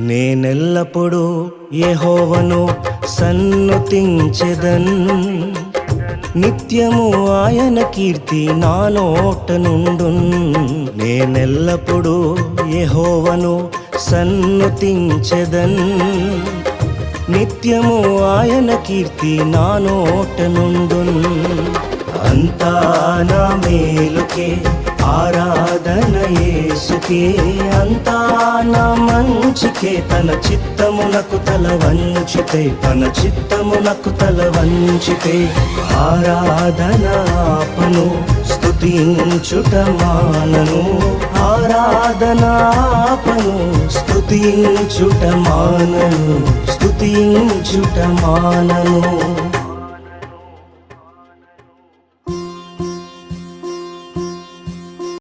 నేనెల్లప్పుడూ యెహోవాను సన్నుతించెదన్, నిత్యము ఆయన కీర్తి నా నోట నుండున్. నేనెల్లప్పుడూ యెహోవాను సన్నుతించెదన్, నిత్యము ఆయన కీర్తి నా నోట నుండున్. అంతా నా మేలుకే ఆరాధన యేసుకే, అంతా నా మంచికే. తన చిత్తమునకు తల వంచితే, తన చిత్తమునకు తల వంచితే ఆరాధన ఆపను, స్తుతించుట మానను. ఆరాధన ఆపను, స్తుతించుట మానను, స్తుతించుట మానను.